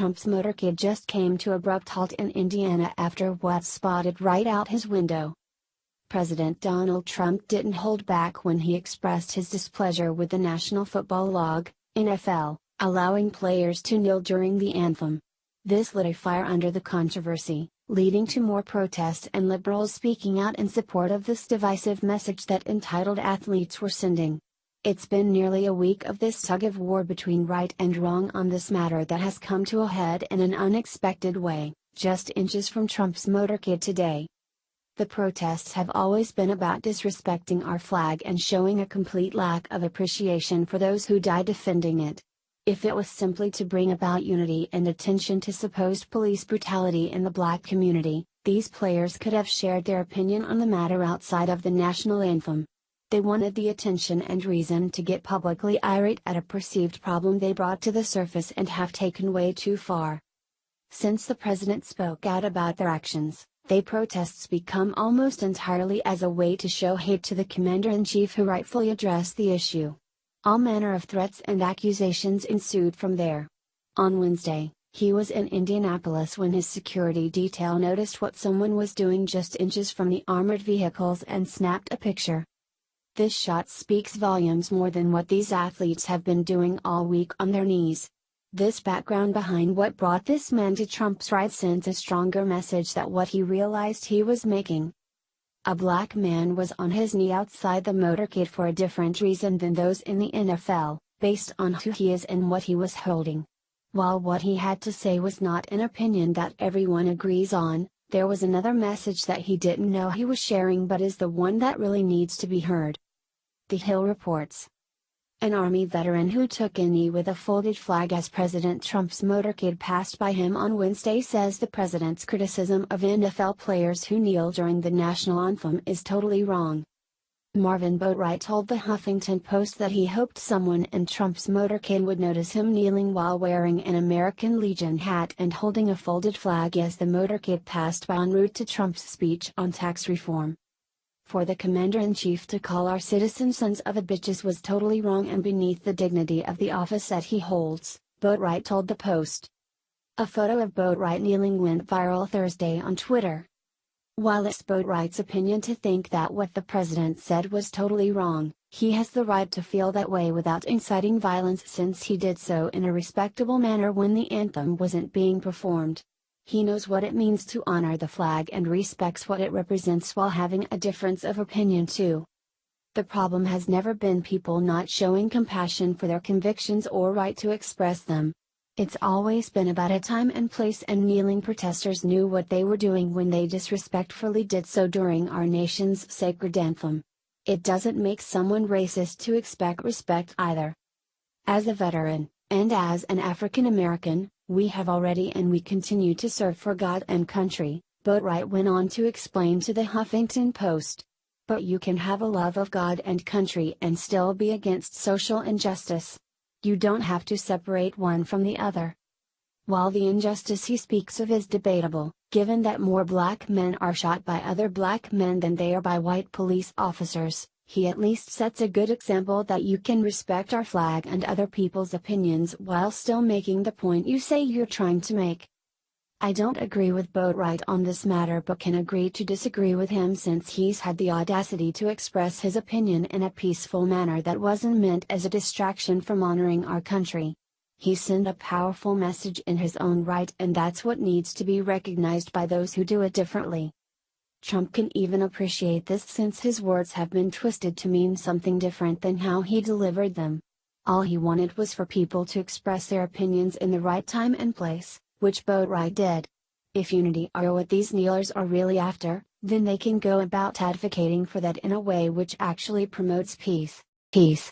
Trump's motorcade just came to abrupt halt in Indiana after what's spotted right out his window. President Donald Trump didn't hold back when he expressed his displeasure with the National Football League, NFL, allowing players to kneel during the anthem. This lit a fire under the controversy, leading to more protests and liberals speaking out in support of this divisive message that entitled athletes were sending. It's been nearly a week of this tug-of-war between right and wrong on this matter that has come to a head in an unexpected way, just inches from Trump's motorcade today. The protests have always been about disrespecting our flag and showing a complete lack of appreciation for those who died defending it. If it was simply to bring about unity and attention to supposed police brutality in the black community, these players could have shared their opinion on the matter outside of the national anthem. They wanted the attention and reason to get publicly irate at a perceived problem they brought to the surface and have taken way too far. Since the president spoke out about their actions, they protests become almost entirely as a way to show hate to the commander-in-chief who rightfully addressed the issue. All manner of threats and accusations ensued from there. On Wednesday, he was in Indianapolis when his security detail noticed what someone was doing just inches from the armored vehicles and snapped a picture. This shot speaks volumes more than what these athletes have been doing all week on their knees. This background behind what brought this man to Trump's right sends a stronger message that what he realized he was making. A black man was on his knee outside the motorcade for a different reason than those in the NFL, based on who he is and what he was holding. While what he had to say was not an opinion that everyone agrees on, there was another message that he didn't know he was sharing but is the one that really needs to be heard. The Hill reports. An Army veteran who took a knee with a folded flag as President Trump's motorcade passed by him on Wednesday says the president's criticism of NFL players who kneel during the national anthem is totally wrong. Marvin Boatwright told the Huffington Post that he hoped someone in Trump's motorcade would notice him kneeling while wearing an American Legion hat and holding a folded flag as the motorcade passed by en route to Trump's speech on tax reform. For the commander-in-chief to call our citizens sons of a bitches was totally wrong and beneath the dignity of the office that he holds, Boatwright told the Post. A photo of Boatwright kneeling went viral Thursday on Twitter. While it's Boatwright's opinion to think that what the president said was totally wrong, he has the right to feel that way without inciting violence since he did so in a respectable manner when the anthem wasn't being performed. He knows what it means to honor the flag and respects what it represents while having a difference of opinion too. The problem has never been people not showing compassion for their convictions or right to express them. It's always been about a time and place, and kneeling protesters knew what they were doing when they disrespectfully did so during our nation's sacred anthem. It doesn't make someone racist to expect respect either. As a veteran, and as an African American, we have already and we continue to serve for God and country, Boatwright went on to explain to the Huffington Post. But you can have a love of God and country and still be against social injustice. You don't have to separate one from the other. While the injustice he speaks of is debatable, given that more black men are shot by other black men than they are by white police officers, he at least sets a good example that you can respect our flag and other people's opinions while still making the point you say you're trying to make. I don't agree with Boatwright on this matter but can agree to disagree with him since he's had the audacity to express his opinion in a peaceful manner that wasn't meant as a distraction from honoring our country. He sent a powerful message in his own right, and that's what needs to be recognized by those who do it differently. Trump can even appreciate this since his words have been twisted to mean something different than how he delivered them. All he wanted was for people to express their opinions in the right time and place, which Boatwright did. If unity are what these kneelers are really after, then they can go about advocating for that in a way which actually promotes peace.